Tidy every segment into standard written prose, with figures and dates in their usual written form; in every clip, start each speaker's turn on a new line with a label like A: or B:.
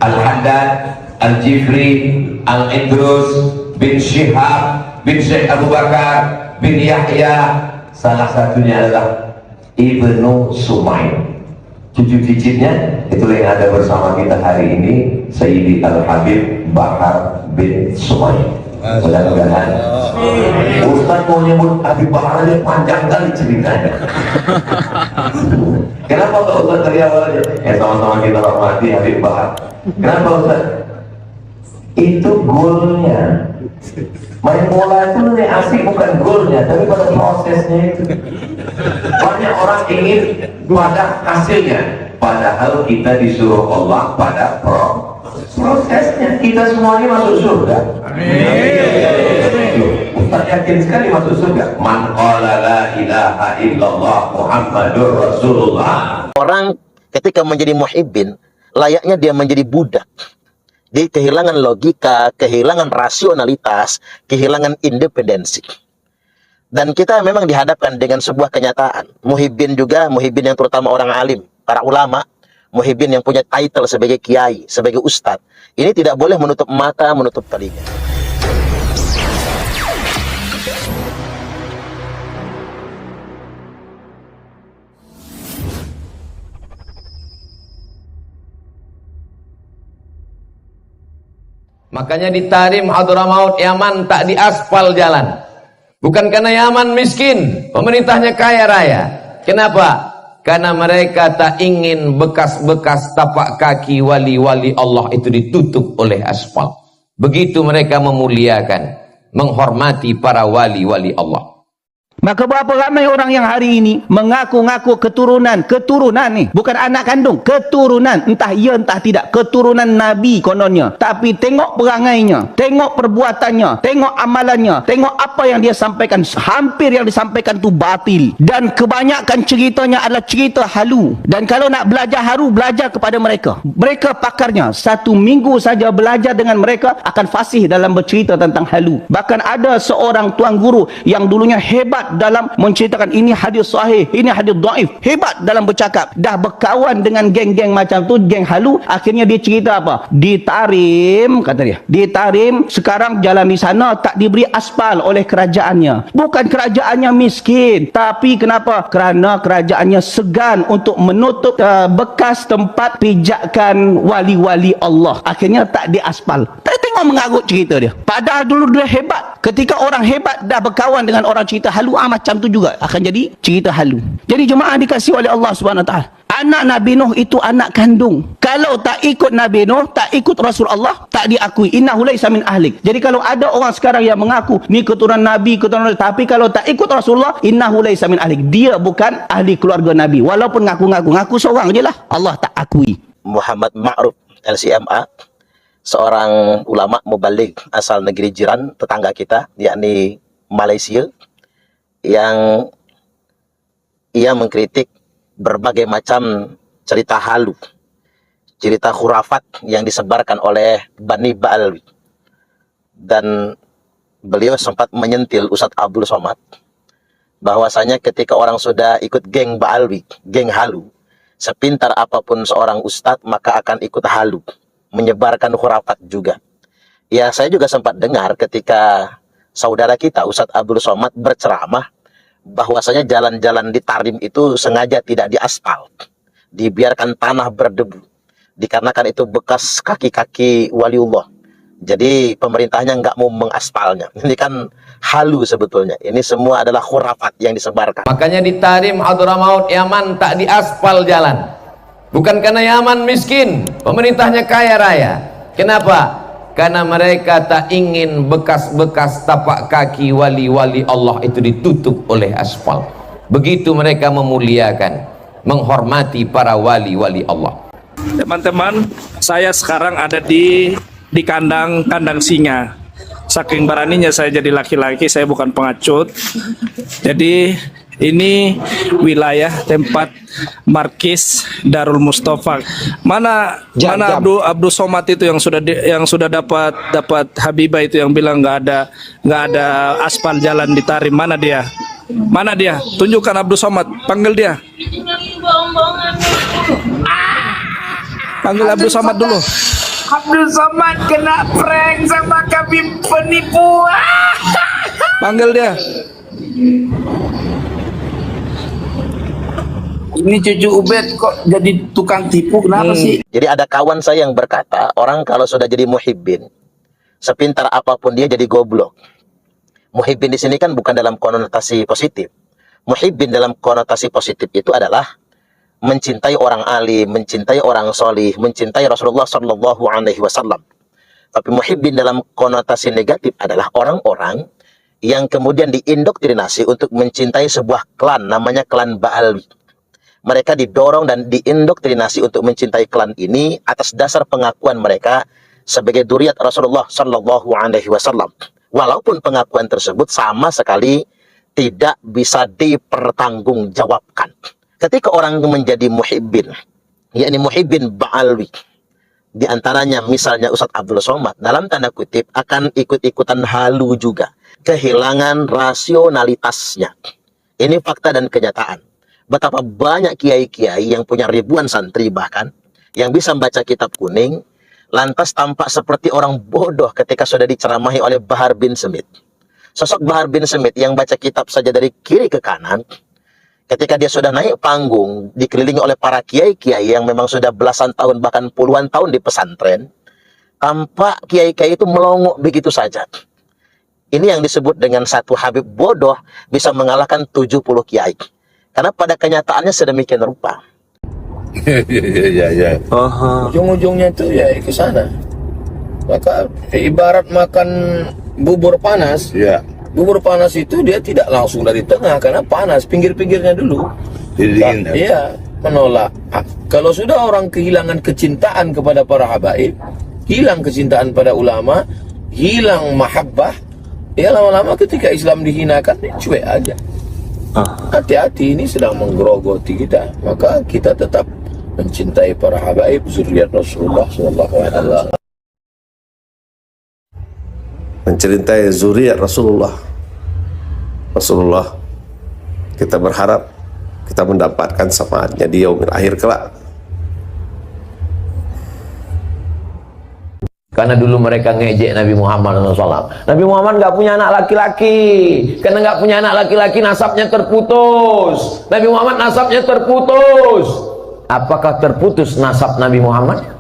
A: Al-Haddad, Al-Jifri, Al-Idrus bin Syihab bin Syekh Abu Bakar bin Yahya, salah satunya adalah Ibnu Sumayn. Cucu cicitnya itu yang ada bersama kita hari ini, Sayyidi Al-Habib Bakar bin Sumayn. Mudah-mudahan Ustaz mau nyebut Habib Bakar aja panjang kali ceritanya. Kenapa Pak Ustaz dari awal aja? Sama-sama kita hormati Habib Bakar. Kenapa Ustaz? Itu goalnya. Main bola itu lebih asik bukan golnya, tapi pada prosesnya itu. Banyak orang ingin pada hasilnya, padahal kita disuruh Allah pada prosesnya. Kita semuanya masuk surga. Amin. Ustaz yakin sekali masuk surga. Man qala la ilaha illallah Muhammadur Rasulullah.
B: Orang ketika menjadi muhibbin, layaknya dia menjadi budak. Dia kehilangan logika, kehilangan rasionalitas, kehilangan independensi. Dan kita memang dihadapkan dengan sebuah kenyataan. Muhibbin juga, muhibbin yang terutama orang alim, para ulama, muhibbin yang punya title sebagai kiai, sebagai ustadz. Ini tidak boleh menutup mata, menutup telinga.
C: Makanya di Tarim Hadramaut Yaman tak diaspal jalan. Bukan karena Yaman miskin, pemerintahnya kaya raya. Kenapa? Karena mereka tak ingin bekas-bekas tapak kaki wali-wali Allah itu ditutup oleh aspal. Begitu mereka memuliakan, menghormati para wali-wali Allah.
D: Maka berapa ramai orang yang hari ini mengaku-ngaku keturunan nih, bukan anak kandung, keturunan, entah ya entah tidak, keturunan Nabi kononnya. Tapi tengok perangainya, tengok perbuatannya, tengok amalannya, tengok apa yang dia sampaikan, hampir yang disampaikan tu batil. Dan kebanyakan ceritanya adalah cerita halu. Dan kalau nak belajar halu, belajar kepada mereka. Mereka pakarnya, 1 minggu saja belajar dengan mereka akan fasih dalam bercerita tentang halu. Bahkan ada seorang tuan guru yang dulunya hebat dalam menceritakan ini hadis sahih, ini hadis dhaif, hebat dalam bercakap, dah berkawan dengan geng-geng macam tu, geng halu. Akhirnya dia cerita apa? Di Tarim, kata dia, di Tarim sekarang jalan di sana tak diberi aspal oleh kerajaannya. Bukan kerajaannya miskin, tapi kenapa? Kerana kerajaannya segan untuk menutup bekas tempat pijakan wali-wali Allah. Akhirnya tak diaspal. Tengok mengarut cerita dia. Padahal dulu dia hebat. Ketika orang hebat dah berkawan dengan orang cerita halu, macam tu juga akan jadi cerita halu. Jadi jemaah dikasihi oleh Allah Subhanahu Wa Taala, anak Nabi Nuh itu anak kandung. Kalau tak ikut Nabi Nuh, tak ikut Rasulullah, tak diakui. Innahu laisa min ahlik. Jadi kalau ada orang sekarang yang mengaku ni keturunan Nabi, keturunan Nabi, tapi kalau tak ikut Rasulullah, innahu laisa min ahlik. Dia bukan ahli keluarga Nabi. Walaupun ngaku seorang je lah, Allah tak akui.
B: Muhammad Ma'ruf LCMA, seorang ulama mubaligh asal negeri jiran tetangga kita, yakni Malaysia, yang ia mengkritik berbagai macam cerita halu, cerita khurafat yang disebarkan oleh Bani Ba'alwi. Dan beliau sempat menyentil Ustadz Abdul Somad bahwasanya ketika orang sudah ikut geng Ba'alwi, geng halu, sepintar apapun seorang ustadz maka akan ikut halu, menyebarkan khurafat juga. Ya, saya juga sempat dengar ketika saudara kita Ustadz Abdul Somad berceramah bahwasanya jalan-jalan di Tarim itu sengaja tidak diaspal, dibiarkan tanah berdebu, dikarenakan itu bekas kaki-kaki waliullah. Jadi pemerintahnya nggak mau mengaspalnya. Ini kan halu sebetulnya. Ini semua adalah khurafat yang disebarkan.
C: Makanya di Tarim Hadramaut Yaman tak diaspal jalan. Bukan karena Yaman miskin, pemerintahnya kaya raya. Kenapa? Karena mereka tak ingin bekas-bekas tapak kaki wali-wali Allah itu ditutup oleh aspal. Begitu mereka memuliakan, menghormati para wali-wali Allah.
E: Teman-teman, saya sekarang ada di kandang singa. Saking beraninya saya jadi laki-laki, saya bukan pengecut. Jadi ini wilayah tempat markis Darul Mustafa. Mana Abdul Somad itu yang sudah dapat Habibah itu yang bilang nggak ada aspal jalan di Tarim. Mana dia? Mana dia? Tunjukkan Abdul Somad. Panggil dia. Panggil Abdul Somad dulu.
F: Abdul Somad kena prank sama kami penipu.
E: Panggil dia.
F: Ini cucu Ubed kok jadi tukang tipu, kenapa sih?
B: Jadi ada kawan saya yang berkata, orang kalau sudah jadi muhibbin, sepintar apapun dia jadi goblok. Muhibbin di sini kan bukan dalam konotasi positif. Muhibbin dalam konotasi positif itu adalah mencintai orang alim, mencintai orang solih, mencintai Rasulullah Sallallahu Alaihi Wasallam. Tapi muhibbin dalam konotasi negatif adalah orang-orang yang kemudian diindoktrinasi untuk mencintai sebuah klan, namanya klan Ba'alwi. Mereka didorong dan diindoktrinasi untuk mencintai klan ini atas dasar pengakuan mereka sebagai dzurriyyat Rasulullah Sallallahu Alaihi Wasallam. Walaupun pengakuan tersebut sama sekali tidak bisa dipertanggungjawabkan. Ketika orang menjadi muhibbin, yakni muhibbin Ba'alwi, di antaranya misalnya Ustadz Abdul Somad, dalam tanda kutip akan ikut-ikutan halu juga, kehilangan rasionalitasnya. Ini fakta dan kenyataan. Betapa banyak kiai-kiai yang punya ribuan santri bahkan, yang bisa membaca kitab kuning, lantas tampak seperti orang bodoh ketika sudah diceramahi oleh Bahar bin Smith. Sosok Bahar bin Smith yang baca kitab saja dari kiri ke kanan, ketika dia sudah naik panggung, dikelilingi oleh para kiai-kiai yang memang sudah belasan tahun, bahkan puluhan tahun di pesantren, tampak kiai-kiai itu melongo begitu saja. Ini yang disebut dengan satu Habib bodoh bisa mengalahkan 70 kiai. Karena pada kenyataannya sedemikian rupa.
G: Ya.
H: Ujung-ujungnya itu ya ke sana. Maka ibarat makan bubur panas.
G: Ya.
H: Bubur panas itu dia tidak langsung dari tengah karena panas, pinggir-pinggirnya dulu.
G: Didingin.
H: Iya, menolak. Kalau sudah orang kehilangan kecintaan kepada para habaib, hilang kecintaan pada ulama, hilang mahabbah, ya lama-lama ketika Islam dihinakan, cuek aja. Hati-hati, ini sedang menggerogoti kita. Maka kita tetap mencintai para habaib zuriat Rasulullah SAW.
G: Mencintai zuriat Rasulullah. Kita berharap kita mendapatkan syafaatnya di yaumil akhir kelak.
C: Karena dulu mereka ngejek Nabi Muhammad SAW. Nabi Muhammad nggak punya anak laki-laki. Karena nggak punya anak laki-laki, nasabnya terputus. Nabi Muhammad nasabnya terputus. Apakah terputus nasab Nabi Muhammad?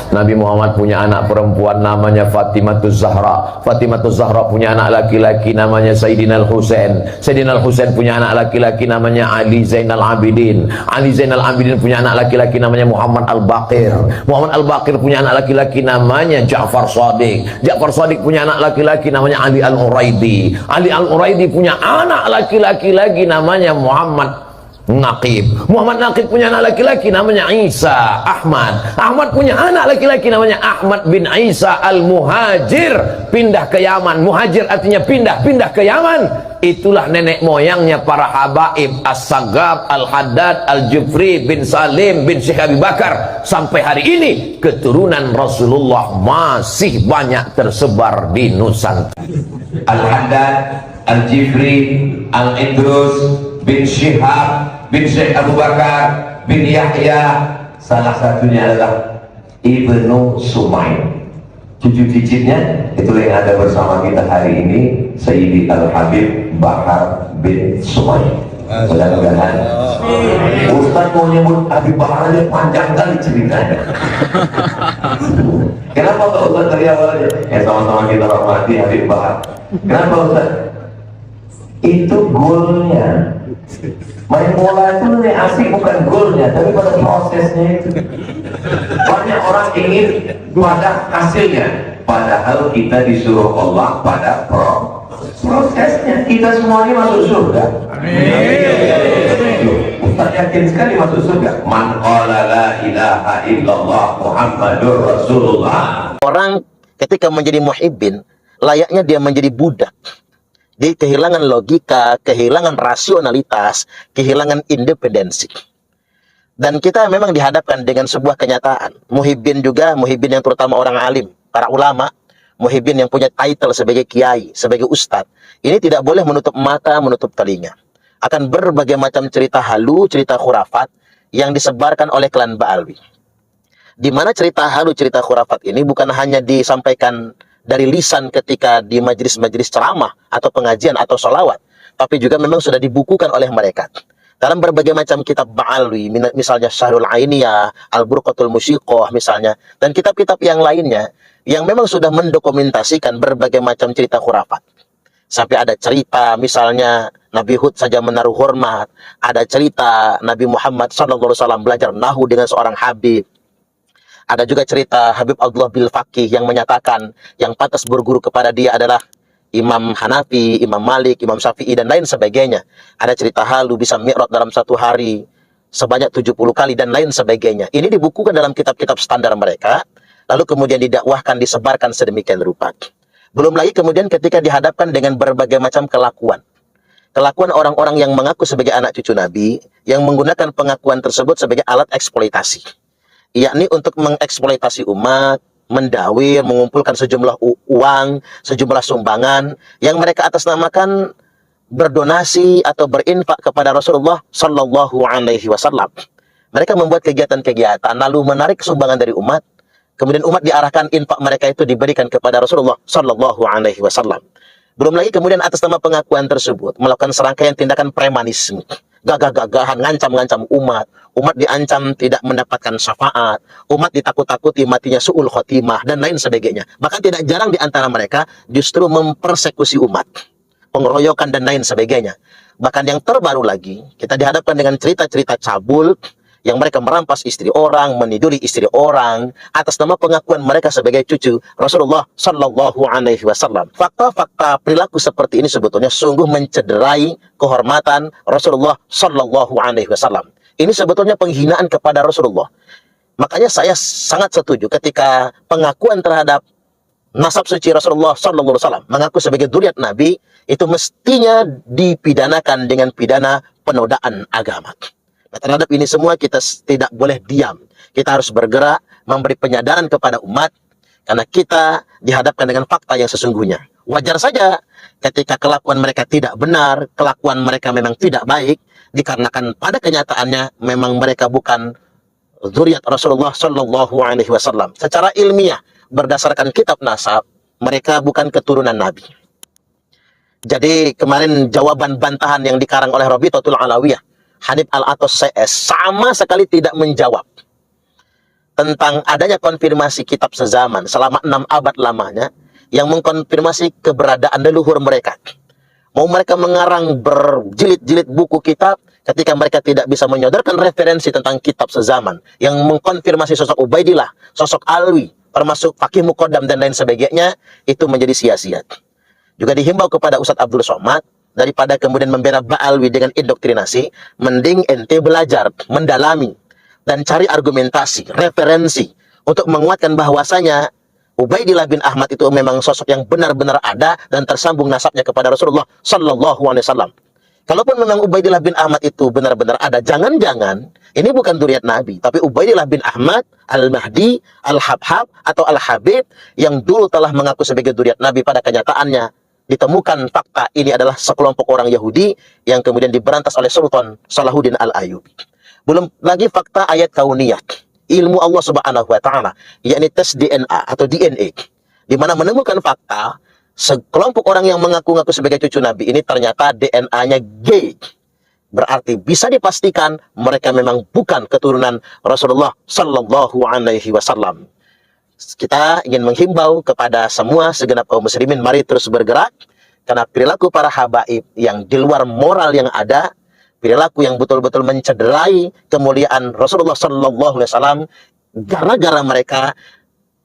C: Nabi Muhammad punya anak perempuan namanya Fatimatuz Zahra. Fatimatuz Zahra punya anak laki-laki namanya Sayyidina Al-Husain. Sayyidina Al-Husain punya anak laki-laki namanya Ali Zainal Abidin. Ali Zainal Abidin punya anak laki-laki namanya Muhammad Al-Baqir. Muhammad Al-Baqir punya anak laki-laki namanya Ja'far Shadiq. Ja'far Shadiq punya anak laki-laki namanya Ali Al-Uraidi. Ali Al-Uraidi punya anak laki-laki lagi namanya Muhammad Naqib. Muhammad Naqib punya anak laki-laki namanya Isa Ahmad. Ahmad punya anak laki-laki namanya Ahmad bin Isa Al-Muhajir. Pindah ke Yaman. Muhajir artinya pindah ke Yaman. Itulah nenek moyangnya para habaib As-Sagab, Al-Haddad, Al-Jufri bin Salim bin Syekh Abi Bakar. Sampai hari ini keturunan Rasulullah masih banyak tersebar di Nusantara.
A: Al-Haddad, Al-Jufri, Al-Idrus bin Syihab bin Syekh Abu Bakar bin Yahya, salah satunya adalah Ibnu Sumayn. Cucu cicitnya itu yang ada bersama kita hari ini, Sayyidi Al-Habib Bahar bin Sumayn. Mudah-mudahan Ustaz mau nyebut Habib Bahar aja panjang kali ceritanya. Kenapa Pak Ustaz dari awal aja? Sama-sama kita hormati Habib Bahar. Kenapa Ustaz? Itu goalnya. Main bola itu nih asik bukan golnya, tapi pada prosesnya itu. Banyak orang ingin pada hasilnya, padahal kita disuruh Allah pada prosesnya. Kita semuanya masuk surga. Ustaz yakin sekali masuk surga. Man qala la ilaha illallah Muhammadur Rasulullah.
B: Orang ketika menjadi muhibbin, layaknya dia menjadi budak. Dia kehilangan logika, kehilangan rasionalitas, kehilangan independensi. Dan kita memang dihadapkan dengan sebuah kenyataan. Muhibbin juga, muhibbin yang terutama orang alim, para ulama, muhibbin yang punya title sebagai kiai, sebagai ustadz. Ini tidak boleh menutup mata, menutup telinga. Akan berbagai macam cerita halu, cerita khurafat yang disebarkan oleh klan Ba'alwi. Di mana cerita halu, cerita khurafat ini bukan hanya disampaikan dari lisan ketika di majelis-majelis ceramah atau pengajian atau sholawat, tapi juga memang sudah dibukukan oleh mereka dalam berbagai macam kitab Ba'alwi, misalnya Syahrul Ainiyah, Al-Burqatul Musyiqah misalnya, dan kitab-kitab yang lainnya yang memang sudah mendokumentasikan berbagai macam cerita khurafat. Sampai ada cerita misalnya Nabi Hud saja menaruh hormat, ada cerita Nabi Muhammad SAW belajar nahu dengan seorang Habib. Ada juga cerita Habib Abdullah bin Faqih yang menyatakan yang pantas berguru kepada dia adalah Imam Hanafi, Imam Malik, Imam Syafi'i, dan lain sebagainya. Ada cerita halu bisa mi'raj dalam satu hari sebanyak 70 kali dan lain sebagainya. Ini dibukukan dalam kitab-kitab standar mereka, lalu kemudian didakwahkan, disebarkan sedemikian rupa. Belum lagi kemudian ketika dihadapkan dengan berbagai macam kelakuan. Kelakuan orang-orang yang mengaku sebagai anak cucu Nabi, yang menggunakan pengakuan tersebut sebagai alat eksploitasi. Yakni untuk mengeksploitasi umat, mendawir, mengumpulkan sejumlah uang, sejumlah sumbangan yang mereka atasnamakan berdonasi atau berinfak kepada Rasulullah Sallallahu Alaihi Wasallam. Mereka membuat kegiatan-kegiatan lalu menarik sumbangan dari umat, kemudian umat diarahkan infak mereka itu diberikan kepada Rasulullah Sallallahu Alaihi Wasallam. Belum lagi kemudian atas nama pengakuan tersebut melakukan serangkaian tindakan premanisme, gagah-gagahan, ngancam-ngancam umat. Umat diancam tidak mendapatkan syafaat, umat ditakut-takuti matinya su'ul khotimah, dan lain sebagainya. Bahkan tidak jarang di antara mereka justru mempersekusi umat, pengeroyokan dan lain sebagainya. Bahkan yang terbaru lagi, kita dihadapkan dengan cerita-cerita cabul yang mereka merampas istri orang, meniduri istri orang atas nama pengakuan mereka sebagai cucu Rasulullah Sallallahu Alaihi Wasallam. Fakta-fakta perilaku seperti ini sebetulnya sungguh mencederai kehormatan Rasulullah Sallallahu Alaihi Wasallam. Ini sebetulnya penghinaan kepada Rasulullah. Makanya saya sangat setuju ketika pengakuan terhadap nasab suci Rasulullah Sallallahu Alaihi Wasallam, mengaku sebagai dzurriat Nabi, itu mestinya dipidanakan dengan pidana penodaan agama. Nah, terhadap ini semua kita tidak boleh diam. Kita harus bergerak memberi penyadaran kepada umat karena kita dihadapkan dengan fakta yang sesungguhnya. Wajar saja ketika kelakuan mereka tidak benar, kelakuan mereka memang tidak baik, dikarenakan pada kenyataannya memang mereka bukan dzurriat Rasulullah Sallallahu Alaihi Wasallam. Secara ilmiah berdasarkan kitab nasab, mereka bukan keturunan Nabi. Jadi kemarin jawaban bantahan yang dikarang oleh Rabitatul Alawiyah, Hanif Al-Atos CS, sama sekali tidak menjawab tentang adanya konfirmasi kitab sezaman selama 6 abad lamanya yang mengkonfirmasi keberadaan leluhur mereka. Mau mereka mengarang berjilid-jilid buku kitab ketika mereka tidak bisa menyodorkan referensi tentang kitab sezaman yang mengkonfirmasi sosok Ubaidillah, sosok Alwi, termasuk Fakih Muqaddam dan lain sebagainya, itu menjadi sia-sia. Juga dihimbau kepada Ustadz Abdul Somad, daripada kemudian membela Ba'alwi dengan indoktrinasi, mending ente belajar, mendalami, dan cari argumentasi, referensi, untuk menguatkan bahwasanya Ubaidillah bin Ahmad itu memang sosok yang benar-benar ada dan tersambung nasabnya kepada Rasulullah Sallallahu Alaihi Wasallam. Kalaupun memang Ubaidillah bin Ahmad itu benar-benar ada, jangan-jangan ini bukan dzurriat Nabi, tapi Ubaidillah bin Ahmad Al-Mahdi, Al-Habhab, atau Al-Habib yang dulu telah mengaku sebagai dzurriat Nabi. Pada kenyataannya ditemukan fakta ini adalah sekelompok orang Yahudi yang kemudian diberantas oleh Sultan Salahuddin Al-Ayyubi. Belum lagi fakta ayat kauniyah, ilmu Allah Subhanahu wa taala, yakni tes DNA atau DNA, di mana menemukan fakta sekelompok orang yang mengaku-ngaku sebagai cucu Nabi ini ternyata DNA-nya gay. Berarti bisa dipastikan mereka memang bukan keturunan Rasulullah Sallallahu Alaihi Wasallam. Kita ingin menghimbau kepada semua segenap kaum muslimin, mari terus bergerak, karena perilaku para habaib yang di luar moral yang ada, perilaku yang betul-betul mencederai kemuliaan Rasulullah Sallallahu Alaihi Wasallam, gara-gara mereka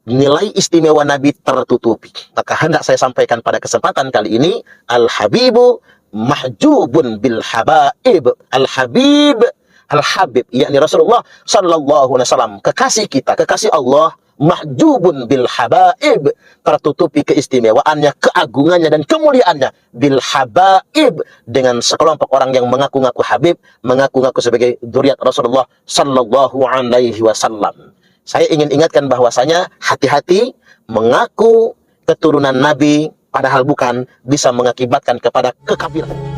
B: nilai istimewa Nabi tertutupi. Maka hendak saya sampaikan pada kesempatan kali ini, Al-Habibu mahjubun bil habaib. Al-Habib, Al-Habib, yakni Rasulullah Sallallahu Alaihi Wasallam, kekasih kita, kekasih Allah, mahjubun bil habaib, tertutupi keistimewaannya, keagungannya dan kemuliaannya bil habaib, dengan sekelompok orang yang mengaku-ngaku Habib, mengaku-ngaku sebagai dzurriat Rasulullah Sallallahu Alaihi Wasallam. Saya ingin ingatkan bahwasanya hati-hati mengaku keturunan Nabi padahal bukan, bisa mengakibatkan kepada kekafiran.